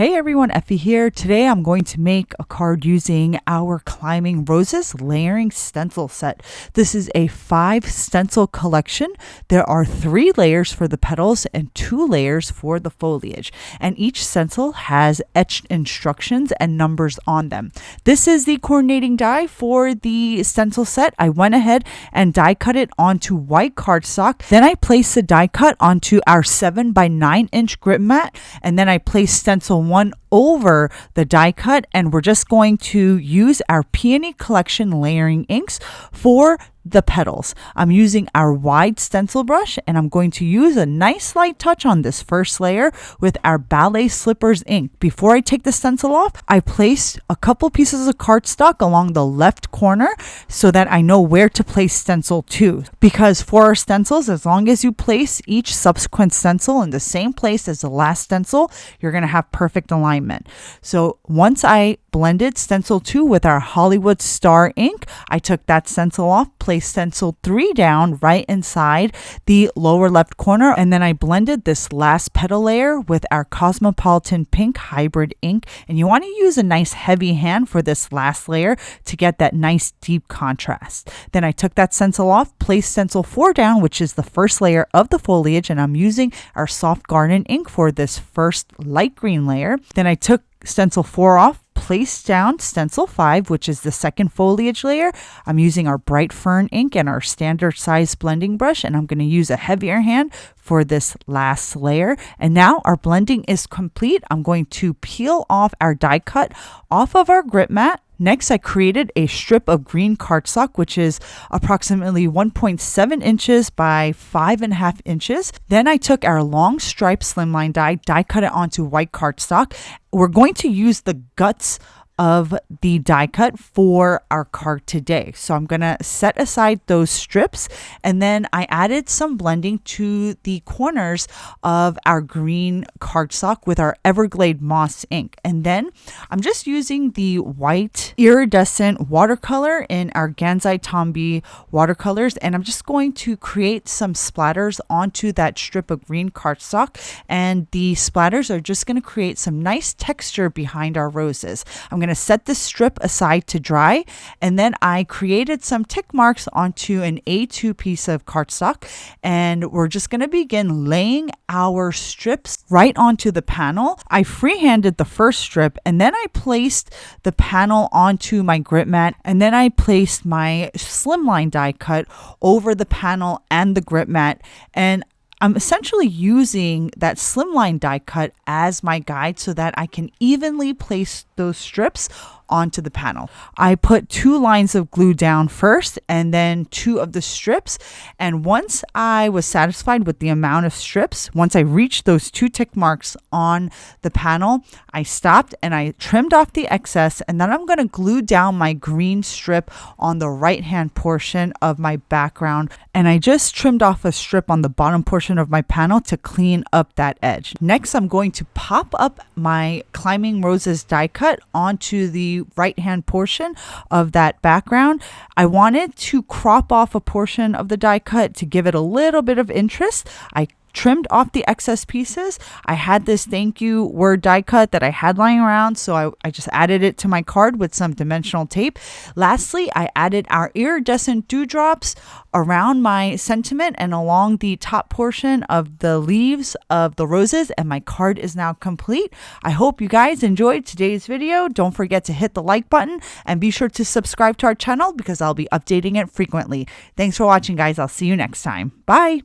Hey everyone, Effie here. Today I'm going to make a card using our Climbing Roses layering stencil set. This is a 5 stencil collection. There are 3 layers for the petals and 2 layers for the foliage. And each stencil has etched instructions and numbers on them. This is the coordinating die for the stencil set. I went ahead and die cut it onto white cardstock. Then I placed the die cut onto our 7 by 9 inch grip mat. And then I placed stencil 1 over the die cut, and we're just going to use our Peony collection layering inks for the petals. I'm using our wide stencil brush, and I'm going to use a nice light touch on this first layer with our Ballet Slippers ink. Before I take the stencil off, I placed a couple pieces of cardstock along the left corner so that I know where to place stencil 2. Because for our stencils, as long as you place each subsequent stencil in the same place as the last stencil, you're going to have perfect alignment. So once I blended stencil 2 with our Hollywood Star ink, I took that stencil off, placed stencil 3 down right inside the lower left corner, and then I blended this last petal layer with our Cosmopolitan Pink hybrid ink. And you want to use a nice heavy hand for this last layer to get that nice deep contrast. Then I took that stencil off, placed stencil 4 down, which is the first layer of the foliage, and I'm using our Soft Garden ink for this first light green layer. Then I took stencil 4 off, placed down stencil 5, which is the second foliage layer. I'm using our bright Fern ink and our standard size blending brush, and I'm going to use a heavier hand for this last layer. And now our blending is complete. I'm going to peel off our die cut off of our grip mat. Next, I created a strip of green cardstock, which is approximately 1.7 inches by 5.5 inches. Then I took our long stripe slimline die cut it onto white cardstock. We're going to use the guts of the die cut for our card today. So I'm going to set aside those strips, and then I added some blending to the corners of our green cardstock with our Everglade Moss ink. And then I'm just using the white iridescent watercolor in our Gansai Tombi watercolors, and I'm just going to create some splatters onto that strip of green cardstock, and the splatters are just going to create some nice texture behind our roses. I'm going to set this strip aside to dry, and then I created some tick marks onto an A2 piece of cardstock, and we're just going to begin laying our strips right onto the panel. I freehanded the first strip, and then I placed the panel onto my grip mat, and then I placed my slimline die cut over the panel and the grip mat, and I'm essentially using that slimline die cut as my guide so that I can evenly place those strips onto the panel. I put 2 lines of glue down first and then 2 of the strips. And once I was satisfied with the amount of strips, once I reached those 2 tick marks on the panel, I stopped and I trimmed off the excess. And then I'm going to glue down my green strip on the right hand portion of my background. And I just trimmed off a strip on the bottom portion of my panel to clean up that edge. Next, I'm going to pop up my Climbing Roses die cut onto the right hand portion of that background. I wanted to crop off a portion of the die cut to give it a little bit of interest. I trimmed off the excess pieces. I had this thank you word die cut that I had lying around, so I just added it to my card with some dimensional tape. Lastly, I added our iridescent dewdrops around my sentiment and along the top portion of the leaves of the roses, and my card is now complete. I hope you guys enjoyed today's video. Don't forget to hit the like button and be sure to subscribe to our channel because I'll be updating it frequently. Thanks for watching, guys. I'll see you next time. Bye.